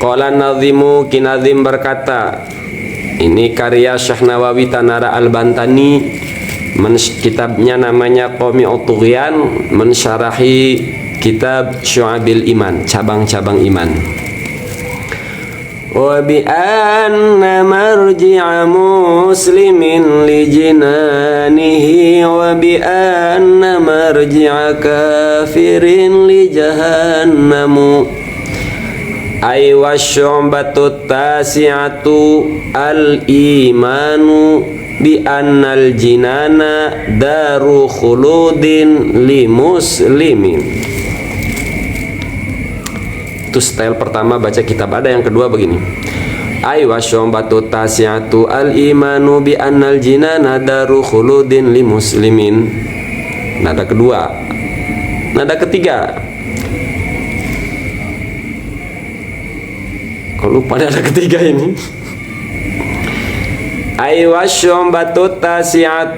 Qala Nazimu, Ki Nazim berkata, ini karya Syekh Nawawi Tanara Al-Bantani, kitabnya namanya Qami'ut Tughyan, mensyarahi kitab Syu'abil Iman, cabang-cabang iman. Wa bi anna marji'a muslimin li jinanihi wa bi anna marji'a kafirin li jahannamu. Ay wa syu'batu tasi'atu al-imanu bi annal jinana daru khuludin li muslimin. Itu style pertama baca kitab. Ada yang kedua begini. Ay wa syu'batu tasi'atu al-imanu bi annal jinana daru khuludin li muslimin. Nada kedua. Nada ketiga. Kalau lupa ada ketiga ini. Ay wasyu'batu tasi'at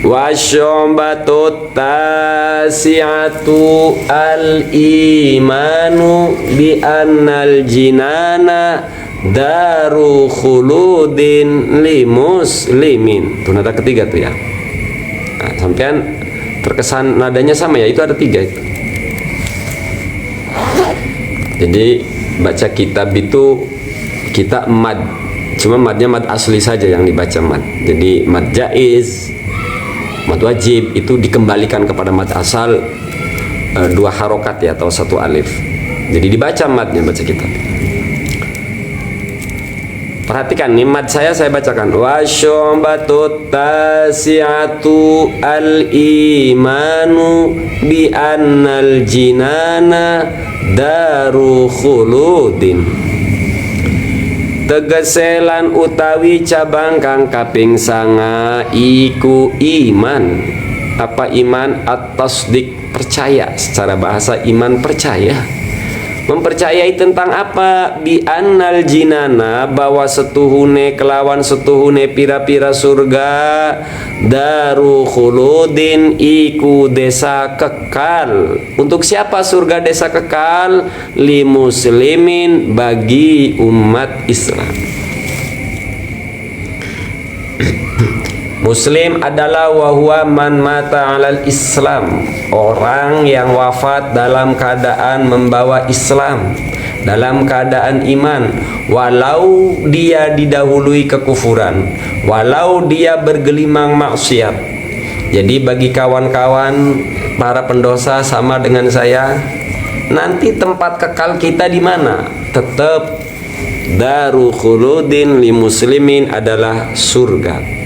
wasyu'batu tasi'atu al-imanu bi annal jinana daru khuludin li muslimin. Itu nada ketiga tuh ya. Nah, sampean terkesan nadanya sama ya, itu ada tiga itu. Jadi baca kitab itu kita mad, cuma madnya mad asli saja yang dibaca mad. Jadi mad jaiz, mad wajib itu dikembalikan kepada mad asal, dua harokat ya, atau satu alif. Jadi dibaca madnya, baca kitab. Perhatikan nih mad saya bacakan. Wasyu'batu tasi'atu al-imanu bi annal jinana daru khuludin. Tegeselan utawi cabang kang kaping sanga iku iman. Apa iman? At-tasdik, percaya. Secara bahasa iman percaya. Mempercayai tentang apa? Bi annal jinana, bahwa setuhune kelawan setuhune pira-pira surga, daru khuludin iku desa kekal. Untuk siapa surga desa kekal? Li muslimin, bagi umat Islam. Muslim adalah wahwa man mata alal Islam, orang yang wafat dalam keadaan membawa Islam, dalam keadaan iman, walau dia didahului kekufuran, walau dia bergelimang maksiat. Jadi bagi kawan-kawan para pendosa sama dengan saya, nanti tempat kekal kita di mana? Tetap daru khuludin li muslimin, adalah surga.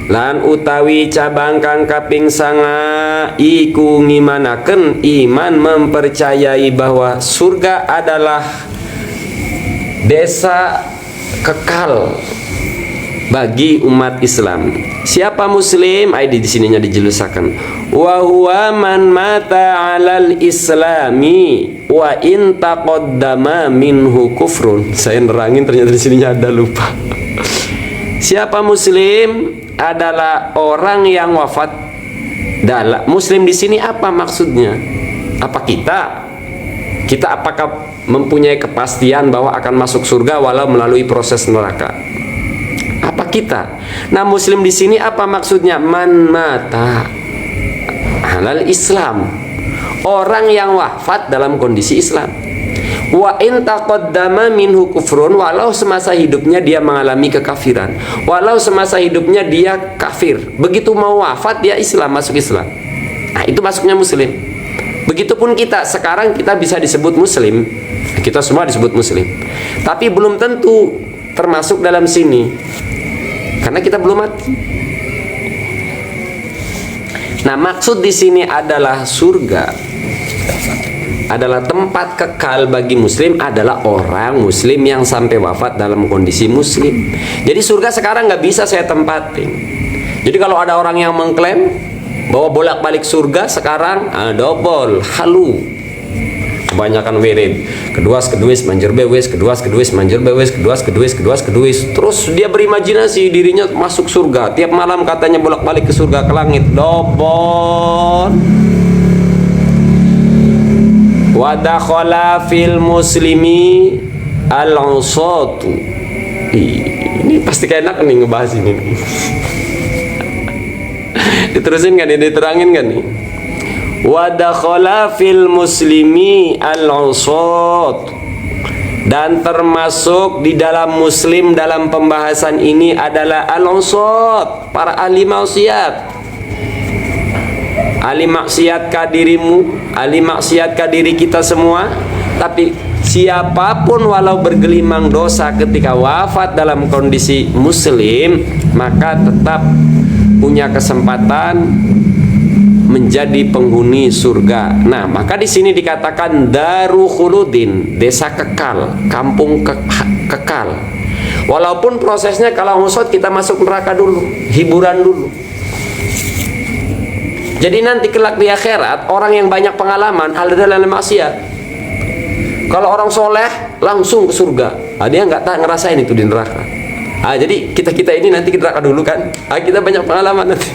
Lan utawi cabang kang kaping sanga iku ngimanaken iman, mempercayai bahwa surga adalah desa kekal bagi umat Islam. Siapa muslim? Di sininya dijelaskan. Wa huwa man mata 'alal islami wa in taqaddama minhu kufrun. Saya nerangin ternyata di sininya ada, lupa. Siapa muslim? Adalah orang yang wafat dalam muslim. Di sini apa maksudnya? Apa kita apakah mempunyai kepastian bahwa akan masuk surga walau melalui proses neraka? Apa kita? Nah, muslim di sini apa maksudnya? Man mata alal Islam, orang yang wafat dalam kondisi Islam. Wa in taqaddama minhu kufrun, walau semasa hidupnya dia mengalami kekafiran, walau semasa hidupnya dia kafir, begitu mau wafat dia Islam, masuk Islam. Nah, itu masuknya muslim. Begitupun kita sekarang, kita bisa disebut muslim, kita semua disebut muslim, tapi belum tentu termasuk dalam sini karena kita belum mati. Nah, maksud di sini adalah surga adalah tempat kekal bagi muslim, adalah orang muslim yang sampai wafat dalam kondisi muslim. Jadi surga sekarang nggak bisa saya tempatin. Jadi kalau ada orang yang mengklaim bahwa bolak-balik surga sekarang, double halu, kebanyakan wirid, keduas manjur bewes, keduas manjur bewes, keduas, terus dia berimajinasi dirinya masuk surga, tiap malam katanya bolak-balik ke surga, ke langit, double. Wa dakhala fil muslimi al-usatu. Ini pasti kayak enak nih ngebahas ini. Diterusin kan, diterangin kan nih. Wa dakhala fil muslimi al-usat. Dan termasuk di dalam muslim dalam pembahasan ini adalah al-usat, para ahli maksiat. Ahli maksiatkah dirimu? Ahli maksiatkah diri kita semua? Tapi siapapun walau bergelimang dosa ketika wafat dalam kondisi muslim, maka tetap punya kesempatan menjadi penghuni surga. Nah, maka di sini dikatakan Daru Khuludin, desa kekal, kampung kekal. Walaupun prosesnya kalau ngusut kita masuk neraka dulu, hiburan dulu. Jadi nanti kelak di akhirat orang yang banyak pengalaman hal dalam maksiat. Kalau orang soleh langsung ke surga. Dia nggak ngerasain itu di neraka. Jadi kita ini nanti ke neraka dulu kan. Kita banyak pengalaman nanti.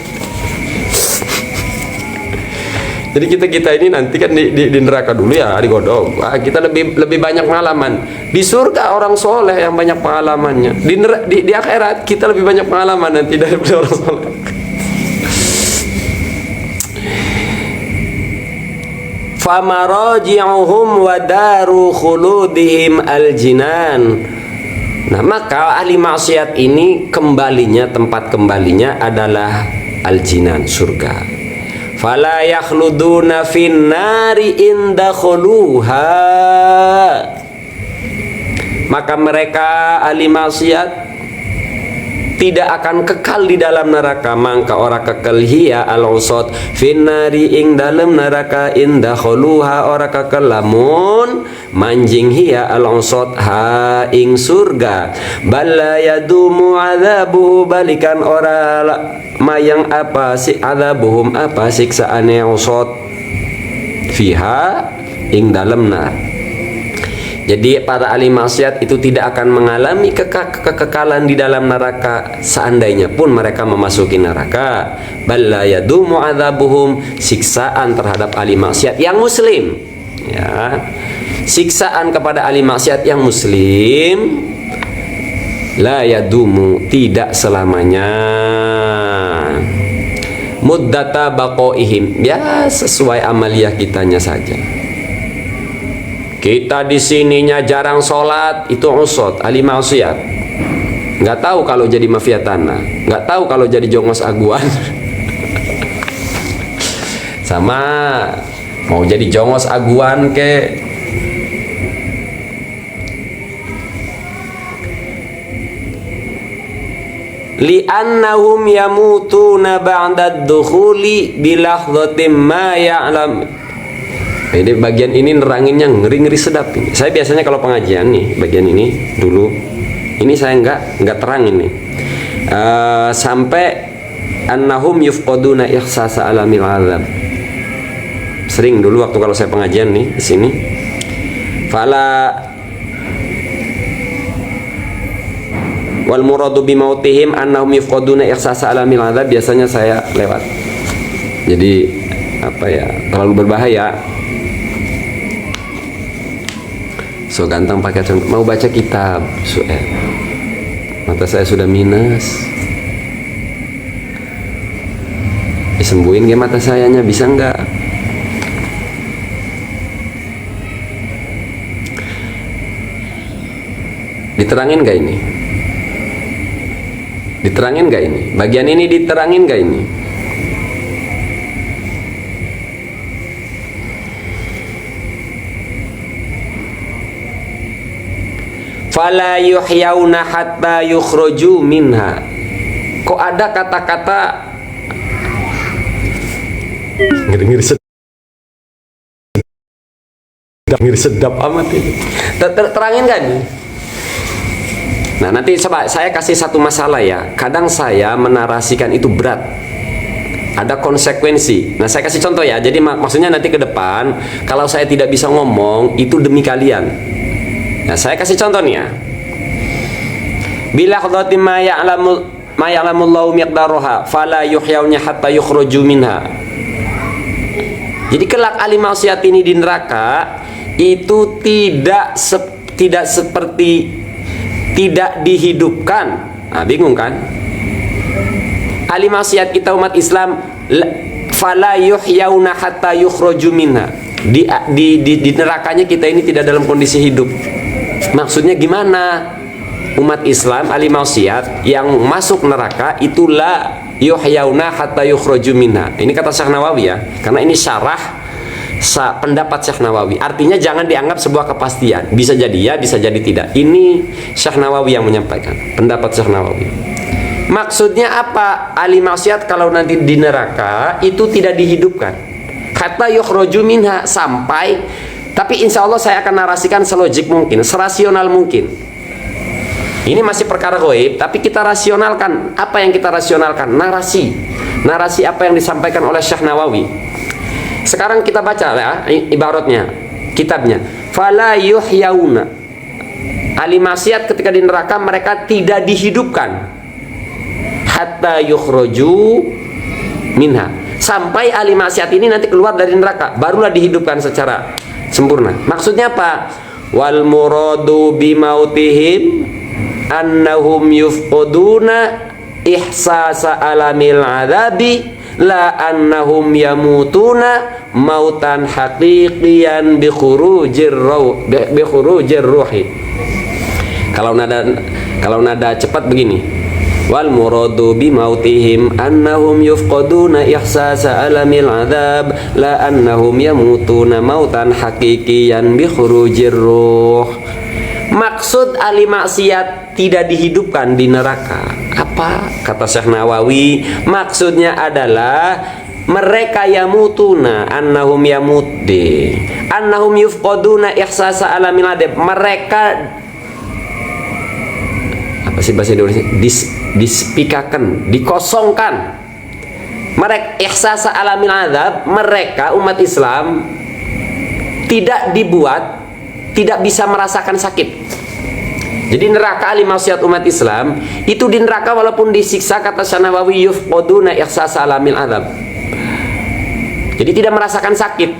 Jadi kita ini nanti kan di neraka dulu ya, digodok. Kita lebih banyak pengalaman. Di surga orang soleh yang banyak pengalamannya. Di akhirat kita lebih banyak pengalaman nanti daripada orang soleh. Famaraji'uhum wa daru khuludihim al-jinan. Nah, maka ahli maksiat ini tempat kembalinya adalah al-jinan, surga. Fala yakhluduna fin nari inda khuluha. Maka mereka ahli maksiat tidak akan kekal di dalam neraka. Mangka ora kekal hiya al-usat finnari ing dalam neraka inda khuluha ora kekal lamun manjing hiya al-usat ha ing surga. Balla yadumu adzabuhu balikan ora mayang apa si adzabuhum apa siksaane usat fiha ing dalam nar. Jadi para ahli maksiat itu tidak akan mengalami kekekalan di dalam neraka seandainya pun mereka memasuki neraka. Balla yadumu adzabuhum, siksaan terhadap ahli maksiat yang muslim. Ya. Siksaan kepada ahli maksiat yang muslim la yadumu, tidak selamanya. Muddata baqaihim, ya sesuai amaliyah kitanya saja. Kita di sininya jarang sholat, itu usut, ahli maksiat. Nggak tahu kalau jadi mafia tanah, nggak tahu kalau jadi jongos aguan. Sama mau jadi jongos aguan ke li'annahum yamutuna ba'da ad-dukhuli bilahdhatin ma ya'lam. Ini bagian ini neranginnya ngeri-ngeri sedap ini. Saya biasanya kalau pengajian nih bagian ini dulu, ini saya nggak terangin nih sampai annahum yufqaduna ihsasa alamil azab. Sering dulu waktu kalau saya pengajian nih di sini. Fala wal muradu bimautihim annahum yufqaduna ihsasa alamil azab, biasanya saya lewat. Jadi apa ya, terlalu berbahaya. So ganteng pakai contoh, mau baca kitab, mata saya sudah minus, disembuhin ke mata sayanya, bisa nggak? Diterangin nggak ini? Diterangin nggak ini? Bagian ini diterangin nggak ini? Fala yuhyauna hatta yukhruju minha. Kok ada kata-kata ngeri-ngeri sedap amat ini. Terangin kan? Nah, nanti coba saya kasih satu masalah ya. Kadang saya menarasikan itu berat, ada konsekuensi. Nah, saya kasih contoh ya. Jadi maksudnya nanti ke depan kalau saya tidak bisa ngomong itu demi kalian. Nah, saya kasih contoh nih ya. Bila qadati ma ya'lamullahu miqdaruha fala yuhyauna hatta yukhruju minha. Jadi kelak ahli maksiat ini di neraka itu tidak seperti tidak dihidupkan. Nah, bingung kan? Ahli maksiat kita umat Islam, fala yuhyauna hatta yukhraju minha. Di nerakanya kita ini tidak dalam kondisi hidup. Maksudnya gimana? Umat Islam ahli maksiat yang masuk neraka itulah yuhyauna hatta yukhraju minha. Ini kata Syekh Nawawi ya, karena ini syarah pendapat Syekh Nawawi. Artinya jangan dianggap sebuah kepastian. Bisa jadi ya, bisa jadi tidak. Ini Syekh Nawawi yang menyampaikan pendapat Syekh Nawawi. Maksudnya apa? Ahli maksiat kalau nanti di neraka itu tidak dihidupkan. Hatta yukhraju minha, sampai, tapi insya Allah saya akan narasikan selogik mungkin, serasional mungkin. Ini masih perkara gaib, tapi kita rasionalkan. Apa yang kita rasionalkan? Narasi apa yang disampaikan oleh Syekh Nawawi. Sekarang kita baca ya, ibaratnya, kitabnya. Fala yuhyauna. Ahli maksiat ketika di neraka mereka tidak dihidupkan. Hatta yukhraju minha. Sampai ahli maksiat ini nanti keluar dari neraka, barulah dihidupkan secara sempurna. Maksudnya apa? Wal muradu bimautihim annahum yufquduna ihsasa alamil adabi la annahum yamutuna mautan haqiqiyan bi khurujir ruhi. Kalau nada cepat begini, wal muradu bi mautihim annahum yufqaduna ihsasa alamil adzab la annahum yamutuna mautan haqiqiyan bi khurujir ruh. Maksud ahli maksiat tidak dihidupkan di neraka apa? Kata Syekh Nawawi, maksudnya adalah mereka yamutuna, annahum yamuddi, annahum yufqaduna ihsasa alamil adzab. Mereka apa sih bahasa Indonesia? Dispikakan, dikosongkan. Mereka ihsasa alamil adzab, mereka umat Islam tidak dibuat, tidak bisa merasakan sakit. Jadi neraka ahli maksiat umat Islam itu di neraka walaupun disiksa, kata Syekh Nawawi, yufqaduna ihsasa alamil adzab. Jadi tidak merasakan sakit.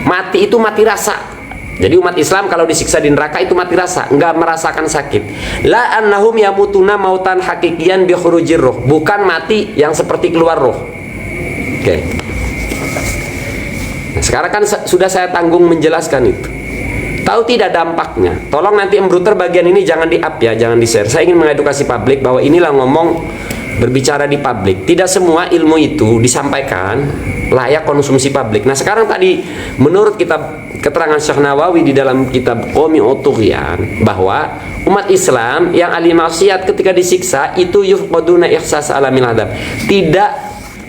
Mati itu mati rasa. Jadi umat Islam kalau disiksa di neraka itu mati rasa, enggak merasakan sakit. La annahum yamutuna mautan haqiqiyan bi khurujir ruh, bukan mati yang seperti keluar roh. Oke. Nah, sekarang kan sudah saya tanggung menjelaskan itu. Tahu tidak dampaknya? Tolong nanti embruter bagian ini jangan di-up ya, jangan di-share. Saya ingin mengedukasi publik bahwa inilah ngomong berbicara di publik. Tidak semua ilmu itu disampaikan layak konsumsi publik. Nah, sekarang tadi menurut kitab keterangan Syekh Nawawi di dalam kitab Qawmi Utughyan bahwa umat Islam yang ahli maksiat ketika disiksa itu yufqaduna ihsas alamil adzab. Tidak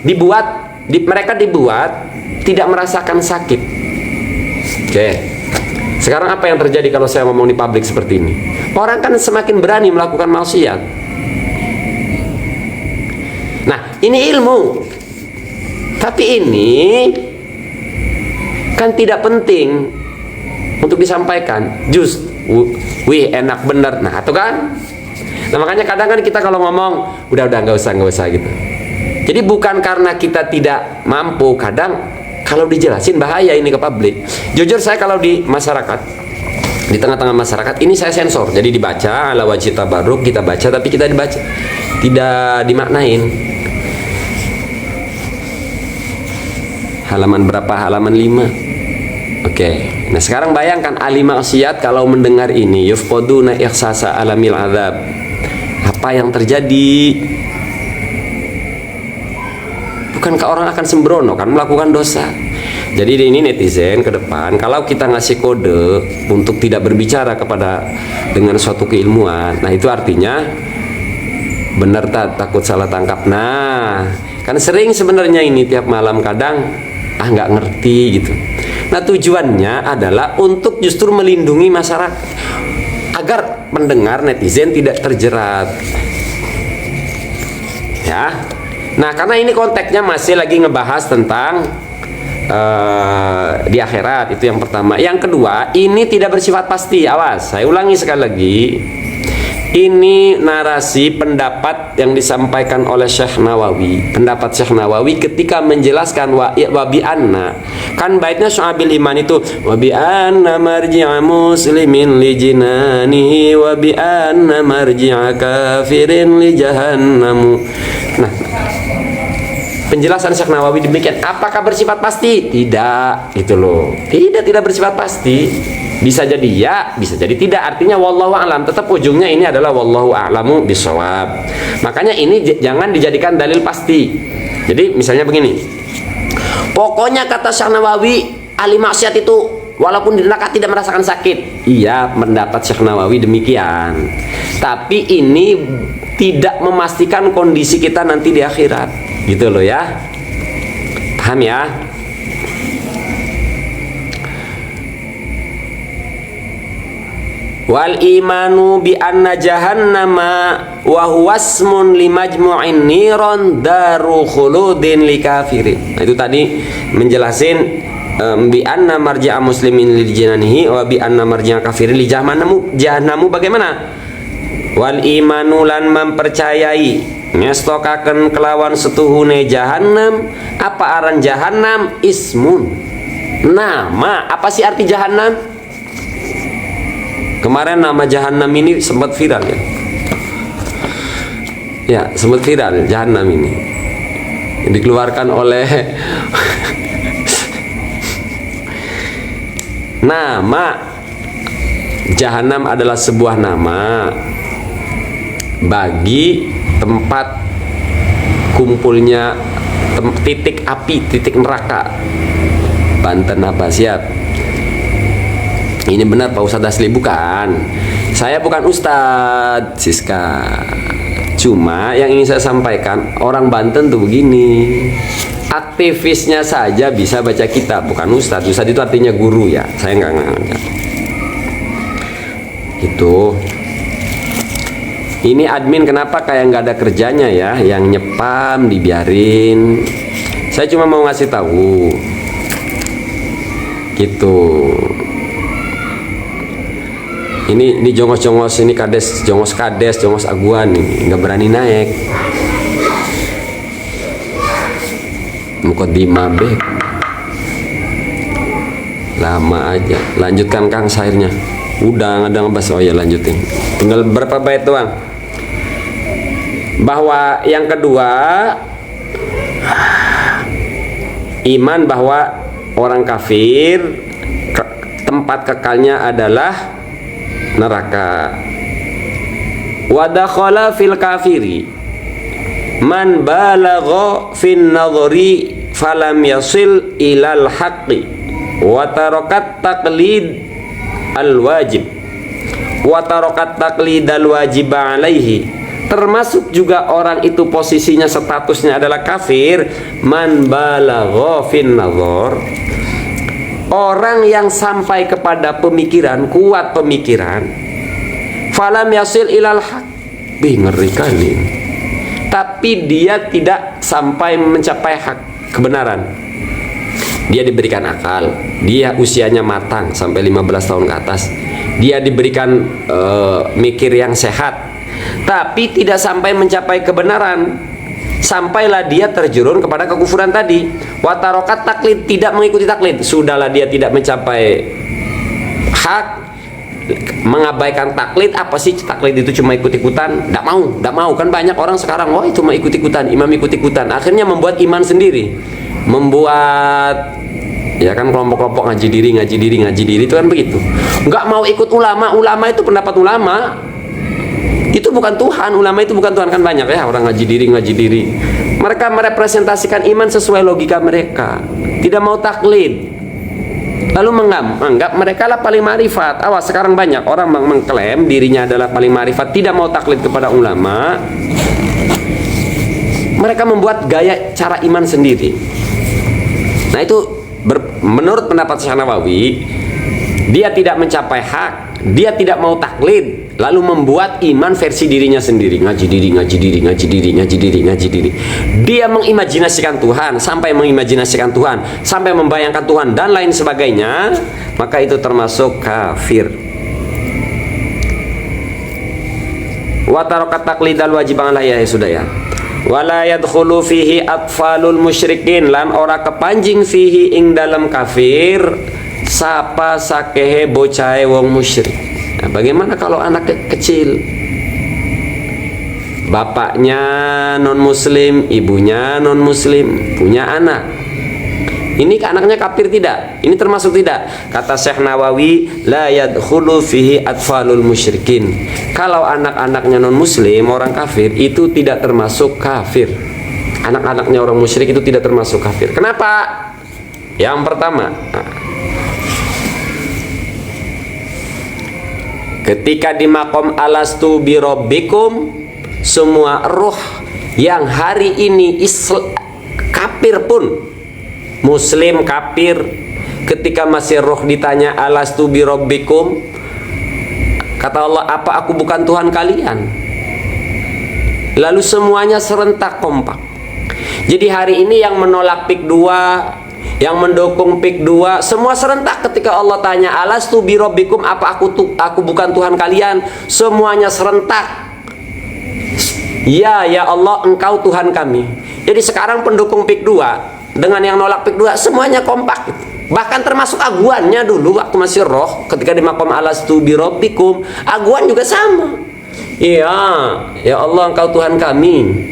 dibuat, mereka dibuat tidak merasakan sakit. Oke. Sekarang apa yang terjadi kalau saya ngomong di publik seperti ini? Orang kan semakin berani melakukan maksiat. Nah, ini ilmu. Tapi ini kan tidak penting untuk disampaikan. Wih enak bener. Nah, itu kan. Nah, makanya kadang kan kita kalau ngomong udah nggak usah gitu. Jadi bukan karena kita tidak mampu, kadang kalau dijelasin bahaya ini ke publik. Jujur saya kalau di masyarakat, di tengah-tengah masyarakat ini saya sensor. Jadi dibaca ala wajib tabarruk, kita baca tapi kita dibaca tidak dimaknain. Halaman berapa? Halaman 5. Oke. Nah, sekarang bayangkan ahli maksiat kalau mendengar ini yufqaduna ihsasa alamil adzab. Apa yang terjadi? Bukankah orang akan sembrono kan melakukan dosa? Jadi ini netizen ke depan kalau kita ngasih kode untuk tidak berbicara dengan suatu keilmuan, nah itu artinya benar takut salah tangkap. Nah, kan sering sebenarnya ini tiap malam kadang nggak ngerti gitu. Nah, tujuannya adalah untuk justru melindungi masyarakat agar pendengar netizen tidak terjerat. Ya. Nah, karena ini konteksnya masih lagi ngebahas tentang di akhirat, itu yang pertama. Yang kedua, ini tidak bersifat pasti. Awas, saya ulangi sekali lagi. Ini narasi pendapat yang disampaikan oleh Syekh Nawawi. Pendapat Syekh Nawawi ketika menjelaskan wa bi anna. Kan baitnya Syu'abil Iman itu wa bi anna marji'a muslimin li jinanihi wa bi anna marji'a kafirin li jahannamu. Nah, penjelasan Syekh Nawawi demikian. Apakah bersifat pasti? Tidak, gitu loh. Tidak bersifat pasti. Bisa jadi ya, bisa jadi tidak. Artinya wallahu a'lam. Tetap ujungnya ini adalah wallahu a'lamu bisawab. Makanya ini jangan dijadikan dalil pasti. Jadi misalnya begini. Pokoknya kata Syekh Nawawi, ahli maksiat itu walaupun di neraka tidak merasakan sakit. Iya, pendapat Syekh Nawawi demikian. Tapi ini tidak memastikan kondisi kita nanti di akhirat. Gitu loh ya. Paham ya? Wal imanu bi anna jahannama wa huwa ismun li majmu'in niron daru khuludin li kafirin. Nah, itu tadi menjelasin bi anna marji'a muslimin lil jinanihi wa bi anna marji'a kafirin li jahannamu bagaimana? Wal imanu lan mempercayai ngestokaken kelawan setuhune jahannam. Apa aran jahannam? Ismun, nama. Apa sih arti jahannam? Kemarin nama Jahannam ini sempat viral ya. Ya, sempat viral Jahannam ini. Dikeluarkan oleh nama Jahannam adalah sebuah nama bagi tempat kumpulnya titik api, titik neraka. Banten apa siap? Ini benar Pak Ustadz asli bukan? Saya bukan Ustadz Siska. Cuma yang ingin saya sampaikan, orang Banten tuh begini. Aktivisnya saja bisa baca kitab, bukan Ustadz. Ustadz itu artinya guru ya. Saya nggak ngangkat. Gitu. Ini admin kenapa kayak nggak ada kerjanya ya? Yang nyepam dibiarin. Saya cuma mau ngasih tahu. Gitu. Ini jongos-jongos ini kades, jongos aguan ini nggak berani naik. Mukodimah be lama aja. Lanjutkan Kang syairnya. Udah nggak ada ngebahas. Oh ya lanjutin. Tinggal berapa bait doang. Bahwa yang kedua, iman bahwa orang kafir tempat kekalnya adalah neraka. Wa dakhala fil kafiri man balagha fin nadhri falam yasil ilal haqqi wa tarakat taqlid al wajib wa tarakat taqlid al wajib alaihi. Termasuk juga orang itu posisinya statusnya adalah kafir man balagha fin nadhar, orang yang sampai kepada pemikiran, kuat pemikiran, falam yasil ilal haq, ngeri kali, tapi dia tidak sampai mencapai hak, kebenaran. Dia diberikan akal, dia usianya matang sampai 15 tahun ke atas, dia diberikan mikir yang sehat, tapi tidak sampai mencapai kebenaran. Sampailah dia terjun kepada kekufuran tadi. Watarokat taklid, tidak mengikuti taklid. Sudahlah dia tidak mencapai hak, mengabaikan taklid. Apa sih taklid itu? Cuma ikut-ikutan. Tidak mau. Kan banyak orang sekarang, wah itu cuma ikut-ikutan, imam ikut-ikutan. Akhirnya membuat iman sendiri, membuat ya kan kelompok-kelompok ngaji diri itu kan begitu. Nggak mau ikut ulama itu pendapat ulama. Itu bukan Tuhan, ulama itu bukan Tuhan. Kan banyak ya orang ngaji diri. Mereka merepresentasikan iman sesuai logika mereka, tidak mau taklid, lalu menganggap mereka lah paling marifat. Awas, sekarang banyak orang mengklaim dirinya adalah paling marifat, tidak mau taklid kepada ulama. Mereka membuat gaya cara iman sendiri. Nah itu menurut pendapat Syekh Nawawi, dia tidak mencapai hak, dia tidak mau taklid, lalu membuat iman versi dirinya sendiri, ngaji diri. Dia mengimajinasikan Tuhan, sampai mengimajinasikan Tuhan, sampai membayangkan Tuhan dan lain sebagainya, maka itu termasuk kafir. Wa taraka taqlidal wajiban la ya sudah ya. Wala yadkhulu fihi atfalul musyrikin, lan ora kepanjing fihi ing dalam kafir sapa sakehe bocahe wong musyrik. Nah, bagaimana kalau anak kecil, bapaknya non muslim, ibunya non muslim, punya anak, ini anaknya kafir tidak? Ini termasuk tidak? Kata Syekh Nawawi, la yadkhulu fihi atfalul musyrikin. Kalau anak-anaknya non muslim, orang kafir, itu tidak termasuk kafir. Anak-anaknya orang musyrik itu tidak termasuk kafir. Kenapa? Yang pertama, ketika di makom alastu birobbikum, semua roh yang hari ini kafir pun, muslim kafir, ketika masih roh ditanya alastu birobbikum, kata Allah, apa aku bukan Tuhan kalian? Lalu semuanya serentak kompak. Jadi hari ini yang menolak PIK 2, yang mendukung PIK 2, semua serentak ketika Allah tanya alastu birobbikum, apa aku bukan Tuhan kalian? Semuanya serentak, ya Allah, engkau Tuhan kami. Jadi sekarang pendukung PIK 2 dengan yang nolak PIK 2 semuanya kompak gitu. Bahkan termasuk aguannya dulu waktu masih roh, ketika di makom alastu birobbikum, aguan juga sama. Iya, ya Allah, engkau Tuhan kami.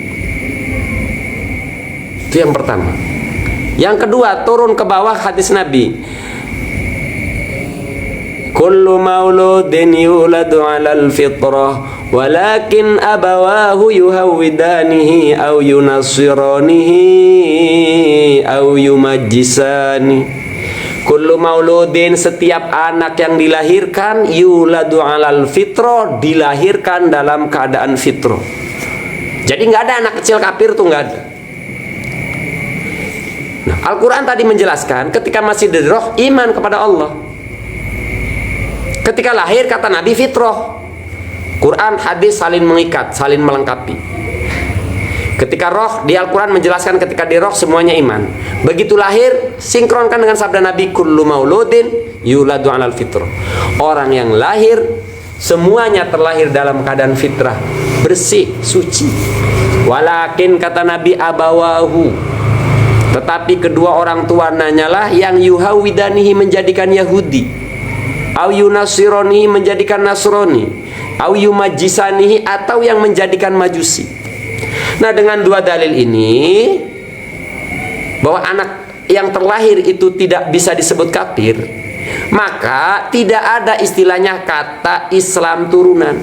Itu yang pertama. Yang kedua, turun ke bawah hadis Nabi, kullu mauludin yuladu 'alal fitrah walakin abawahu yuhawwidanihi aw yunassiranihi aw yumajjisani. Kullu mauludin, setiap anak yang dilahirkan, yuladu 'alal fitrah, dilahirkan dalam keadaan fitrah. Jadi nggak ada anak kecil kafir tuh, nggak ada. Nah, Al-Quran tadi menjelaskan ketika masih di roh, iman kepada Allah. Ketika lahir, kata Nabi, fitrah. Quran, hadis saling mengikat, saling melengkapi. Ketika roh, di Al-Quran menjelaskan ketika di roh semuanya iman. Begitu lahir, sinkronkan dengan sabda Nabi, kullu mauludin yuladu 'alal fitrah. Orang yang lahir, semuanya terlahir dalam keadaan fitrah, bersih, suci. Walakin, kata Nabi, abawahu, tetapi kedua orang tuanya lah yang yuhawidanihi, menjadikan Yahudi, au yunasironihi, menjadikan Nasrani, au yumajisanihi, atau yang menjadikan Majusi. Nah, dengan dua dalil ini, bahwa anak yang terlahir itu tidak bisa disebut kafir, maka tidak ada istilahnya kata Islam turunan.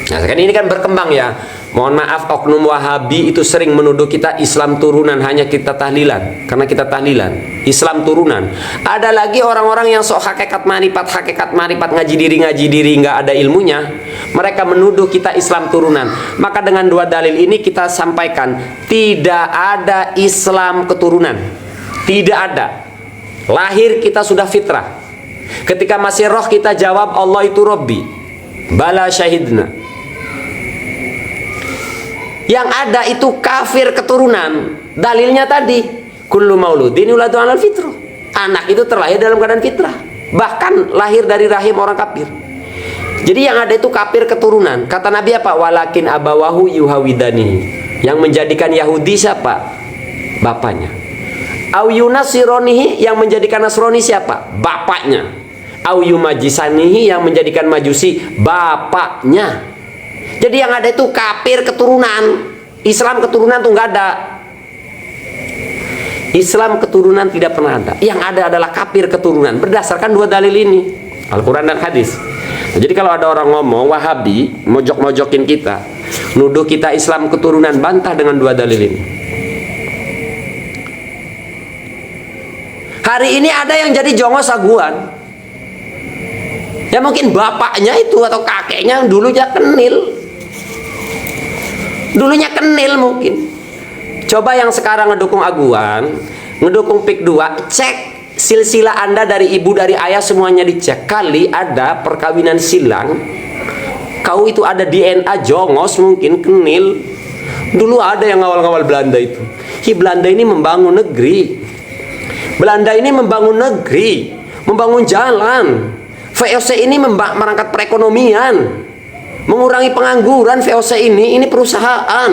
Nah, sekarang ini kan berkembang ya. Mohon maaf, oknum Wahabi itu sering menuduh kita Islam turunan, hanya kita tahlilan, karena kita tahlilan Islam turunan. Ada lagi orang-orang yang sok hakikat marifat, ngaji diri, nggak ada ilmunya. Mereka menuduh kita Islam turunan. Maka dengan dua dalil ini kita sampaikan, tidak ada Islam keturunan, tidak ada. Lahir kita sudah fitrah. Ketika masih roh kita jawab Allah itu Rabbi, bala syahidna. Yang ada itu kafir keturunan. Dalilnya tadi, kullu mauludin yuladu 'alal fitrah. Anak itu terlahir dalam keadaan fitrah, bahkan lahir dari rahim orang kafir. Jadi yang ada itu kafir keturunan. Kata Nabi apa? Walakin abawahu yuhawidani. Yang menjadikan Yahudi siapa? Bapaknya. Au yunasironihi, yang menjadikan Nasrani siapa? Bapaknya. Au yumajisanihi, yang menjadikan Majusi, bapaknya. Jadi yang ada itu kafir keturunan. Islam keturunan tuh nggak ada. Islam keturunan tidak pernah ada. Yang ada adalah kafir keturunan, berdasarkan dua dalil ini, Al-Quran dan hadis. Nah, jadi kalau ada orang ngomong Wahabi, mojok-mojokin kita, nuduh kita Islam keturunan, bantah dengan dua dalil ini. Hari ini ada yang jadi jongos aguan. Ya mungkin bapaknya itu atau kakeknya dulunya kenil. Dulunya kenil mungkin. Coba yang sekarang ngedukung aguan, ngedukung PIK 2, cek silsilah Anda dari ibu, dari ayah, semuanya dicek. Kali ada perkawinan silang, kau itu ada DNA jongos, mungkin kenil. Dulu ada yang ngawal-ngawal Belanda itu. Belanda ini membangun negeri. Belanda ini membangun negeri, membangun jalan. VOC ini merangkat perekonomian. mengurangi pengangguran. VOC ini perusahaan.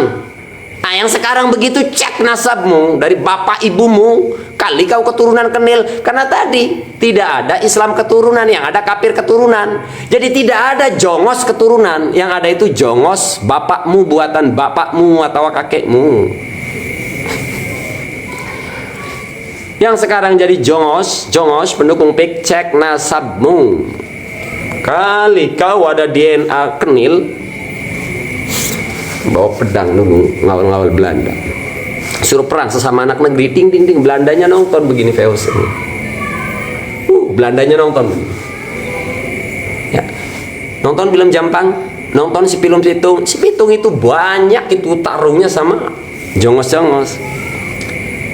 Nah, yang sekarang begitu, cek nasabmu dari bapak ibumu, kali kau keturunan kenil. Karena tadi tidak ada Islam keturunan, yang ada kafir keturunan. Jadi tidak ada jongos keturunan, yang ada itu jongos bapakmu, buatan bapakmu atau kakekmu. Yang sekarang jadi jongos pendukung PIK, cek nasabmu. Kali kau ada DNA kenil, bawa pedang dulu ngawal-ngawal Belanda, suruh perang sesama anak negeri, ting ting ting, Belandanya nonton begini VOC. Belandanya nonton ya, nonton film Jampang, nonton si film Pitung. Si Pitung itu banyak itu tarungnya sama jongos-jongos.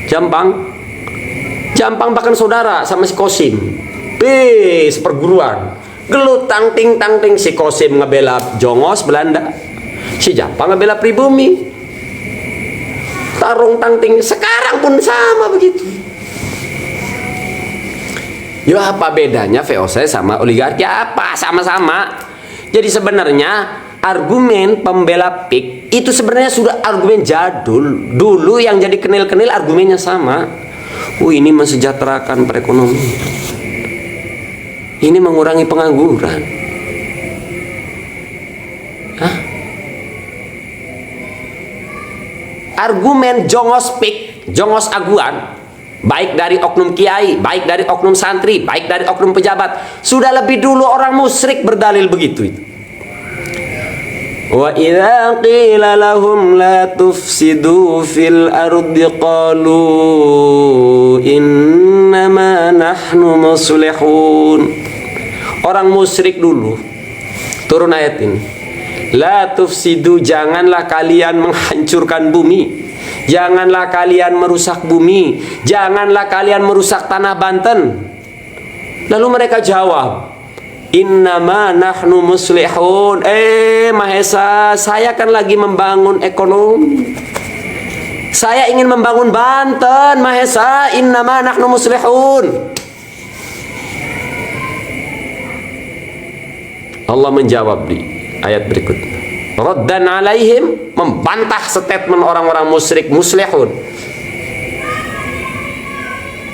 Jampang bahkan saudara sama si Kosim, seperguruan, gelut tang ting si Kosim ngebela jongos Belanda, si Jampang ngebela pribumi, tarung tangting. Sekarang pun sama begitu. Ya, apa bedanya VOC sama oligarki? Apa? Sama-sama. Jadi sebenarnya argumen pembela PIK itu sebenarnya sudah argumen jadul. Dulu yang jadi kenil-kenil argumennya sama. Ini mensejahterakan perekonomian, ini mengurangi pengangguran. Argumen jongos PIK, jongos aguan, baik dari oknum kiai, baik dari oknum santri, baik dari oknum pejabat, sudah lebih dulu orang musyrik berdalil begitu itu. Wa idza qila lahum la tufsidu fil ardi qalu innama nahnu muslihun. Orang musyrik dulu, turun ayat ini, la tufsidu, janganlah kalian menghancurkan bumi, janganlah kalian merusak bumi, janganlah kalian merusak tanah Banten. Lalu mereka jawab, innama nahnu muslihun. Mahesa, saya kan lagi membangun ekonomi, saya ingin membangun Banten, Mahesa. Innama nahnu muslihun. Allah menjawab di ayat berikut, raddan alaihim, membantah statement orang-orang musyrik muslihun.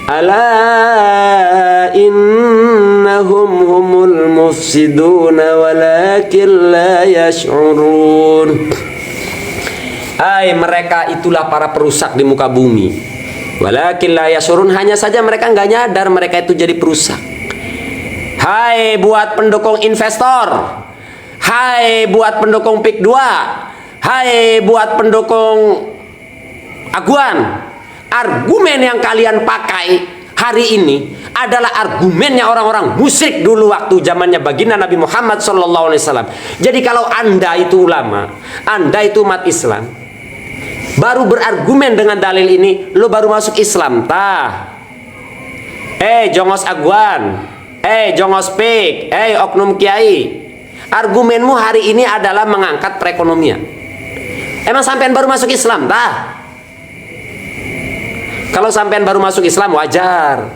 Ala innahum humul mufsiduna walakin la yash'urun. Mereka itulah para perusak di muka bumi. Walakin la yash'urun, hanya saja mereka nggak nyadar mereka itu jadi perusak. Hai buat pendukung investor, hai buat pendukung PIK 2, hai buat pendukung aguan, argumen yang kalian pakai hari ini adalah argumennya orang-orang musyrik dulu waktu zamannya baginda Nabi Muhammad SAW. Jadi kalau anda itu ulama, anda itu umat Islam, baru berargumen dengan dalil ini, lo baru masuk Islam jongos aguan, jongos PIK, oknum kiai, argumenmu hari ini adalah mengangkat perekonomian. Emang sampean baru masuk Islam Kalau sampean baru masuk Islam wajar,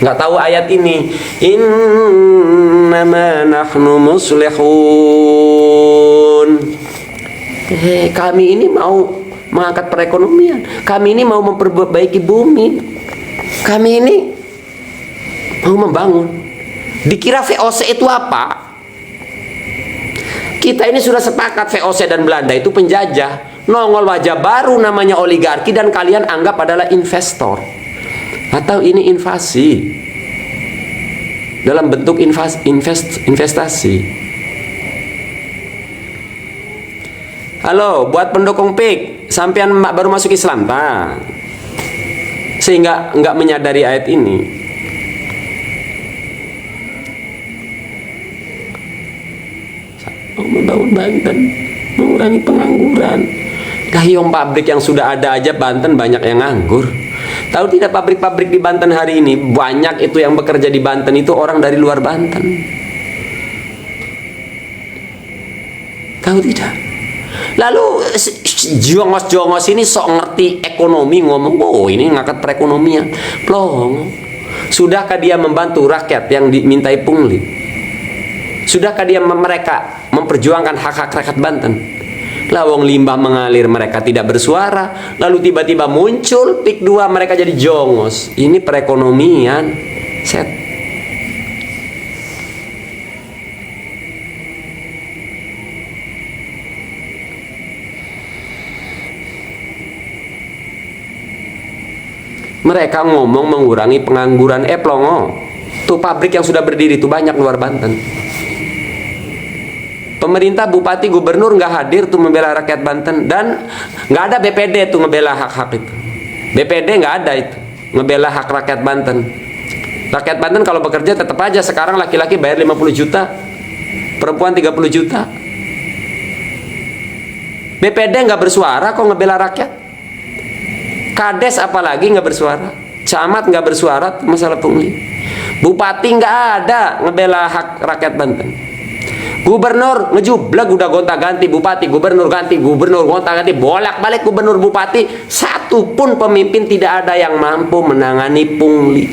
nggak tahu ayat ini, innama nahnu muslihun. Kami ini mau mengangkat perekonomian, kami ini mau memperbaiki bumi, kami ini mau membangun. Dikira VOC itu apa? Kita ini sudah sepakat VOC dan Belanda itu penjajah. Nongol wajah baru namanya oligarki, dan kalian anggap adalah investor. Atau ini invasi dalam bentuk investasi. Halo buat pendukung PIK, sampean baru masuk Islam sehingga nggak menyadari ayat ini. Membangun Banten, mengurangi pengangguran. Yang pabrik yang sudah ada aja Banten banyak yang nganggur. Tahu tidak, pabrik-pabrik di Banten hari ini banyak itu yang bekerja di Banten itu orang dari luar Banten. Tahu tidak? Lalu jongos-jongos ini sok ngerti ekonomi, ngomong ini ngangkat perekonomian. Plong. Sudahkah dia membantu rakyat yang dimintai pungli? Sudahkah mereka memperjuangkan hak-hak rakyat Banten? Lawang limbah mengalir, mereka tidak bersuara. Lalu tiba-tiba muncul PIK 2, mereka jadi jongos. Ini perekonomian. Set. Mereka ngomong mengurangi pengangguran. Plongo, tuh pabrik yang sudah berdiri itu banyak luar Banten. Pemerintah, bupati, gubernur nggak hadir tuh membela rakyat Banten, dan nggak ada BPD tuh ngebela hak-hak itu. BPD nggak ada itu ngebela hak rakyat Banten. Rakyat Banten kalau bekerja tetap aja sekarang laki-laki bayar 50 juta, perempuan 30 juta. BPD nggak bersuara kok ngebela rakyat. Kades apalagi nggak bersuara, camat nggak bersuara masalah pungli, bupati nggak ada ngebela hak rakyat Banten, gubernur ngejublek udah gonta-ganti bupati, gubernur ganti gubernur, gonta-ganti bolak-balik gubernur bupati, satu pun pemimpin tidak ada yang mampu menangani pungli.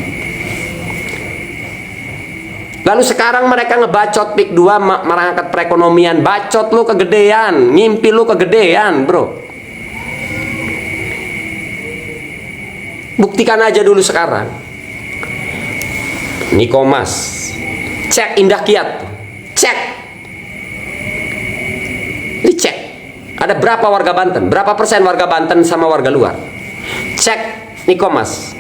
Lalu sekarang mereka ngebacot PIK 2 mengangkat perekonomian, bacot lu kegedean, ngimpi lu kegedean, bro. Buktikan aja dulu sekarang. Nikomas, cek Indah Kiat, cek. Dicek. Ada berapa warga Banten? Berapa persen warga Banten sama warga luar? Cek Nikomas.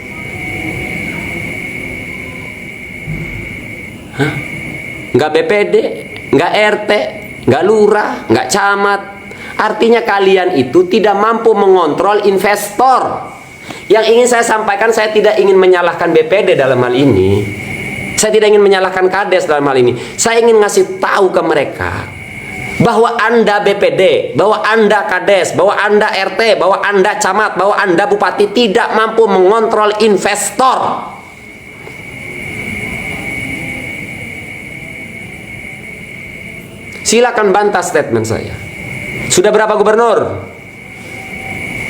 Hah? Nggak BPD, nggak RT, nggak lurah, nggak camat. Artinya kalian itu tidak mampu mengontrol investor. Yang ingin saya sampaikan, saya tidak ingin menyalahkan BPD dalam hal ini. Saya tidak ingin menyalahkan Kades dalam hal ini. Saya ingin ngasih tahu ke mereka bahwa Anda BPD, bahwa Anda Kades, bahwa Anda RT, bahwa Anda camat, bahwa Anda bupati tidak mampu mengontrol investor. Silakan bantah statement saya. Sudah berapa gubernur?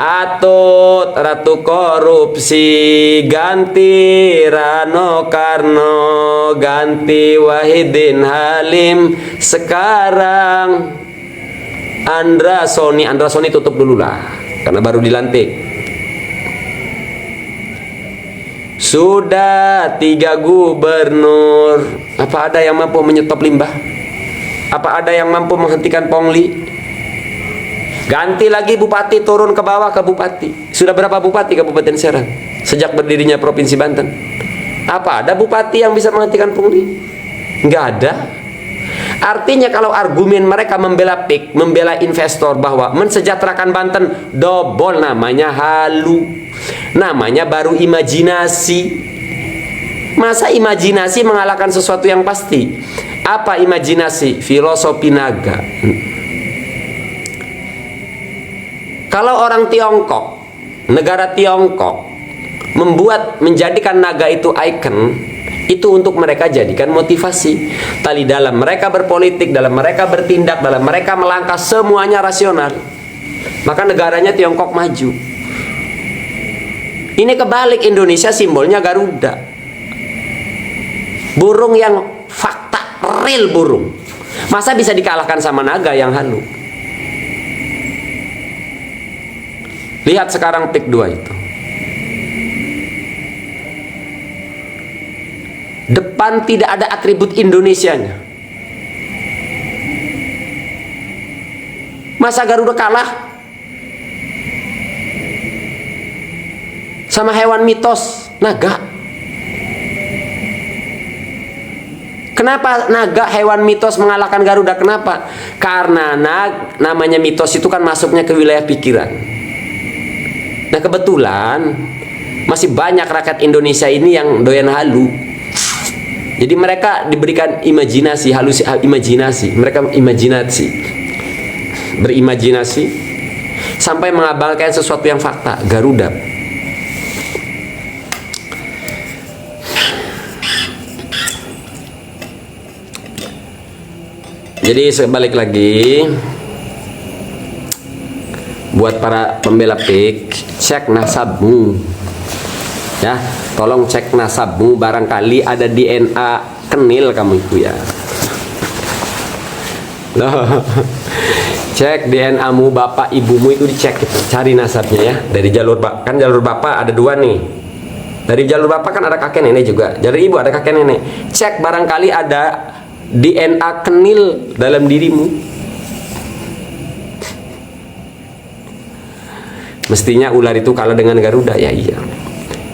Atut ratu korupsi, ganti Rano Karno, ganti Wahidin Halim, sekarang Andra Soni tutup dulu lah karena baru dilantik. Sudah 3 gubernur. Apa ada yang mampu menyetop limbah? Apa ada yang mampu menghentikan pungli? Ganti lagi bupati, turun ke bawah ke bupati. Sudah berapa bupati Kabupaten Serang sejak berdirinya Provinsi Banten? Apa ada bupati yang bisa menghentikan pungli? Nggak ada. Artinya kalau argumen mereka membela PIK, membela investor bahwa mensejahterakan Banten, dobol, namanya halu, namanya baru imajinasi. Masa imajinasi mengalahkan sesuatu yang pasti? Apa imajinasi? Filosofi naga. Kalau orang Tiongkok, negara Tiongkok menjadikan naga itu ikon, itu untuk mereka jadikan motivasi. Tali dalam mereka berpolitik, dalam mereka bertindak, dalam mereka melangkah, semuanya rasional. Maka negaranya Tiongkok maju. Ini kebalik, Indonesia simbolnya Garuda. Burung yang fakta, real burung. Masa bisa dikalahkan sama naga yang halu? Lihat sekarang PIK 2 itu. Depan tidak ada atribut Indonesianya. Masa Garuda kalah sama hewan mitos, naga? Kenapa naga, hewan mitos, mengalahkan Garuda? Kenapa? Karena namanya mitos itu kan masuknya ke wilayah pikiran. Nah kebetulan masih banyak rakyat Indonesia ini yang doyan halu. Jadi mereka diberikan imajinasi, imajinasi. Mereka berimajinasi sampai mengabalkan sesuatu yang fakta. Garuda. Jadi sebalik lagi, buat para pembela PIK, cek nasabmu ya, tolong cek nasabmu, barangkali ada DNA kenil kamu itu ya. Loh. Cek DNA-mu, bapak ibumu itu dicek, cari nasabnya ya. Dari jalur kan jalur bapak ada dua nih. Dari jalur bapak kan ada kakek nenek juga. Dari ibu ada kakek nenek. Cek barangkali ada DNA kenil dalam dirimu. Mestinya ular itu kalah dengan Garuda, ya iya.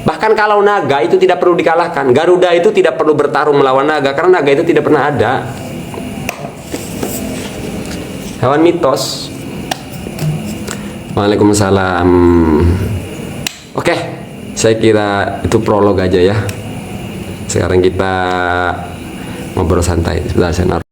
Bahkan kalau naga itu tidak perlu dikalahkan. Garuda itu tidak perlu bertarung melawan naga karena naga itu tidak pernah ada. Hewan mitos. Waalaikumsalam. Oke, saya kira itu prolog aja ya. Sekarang kita ngobrol santai. Sebentar, saya naruh.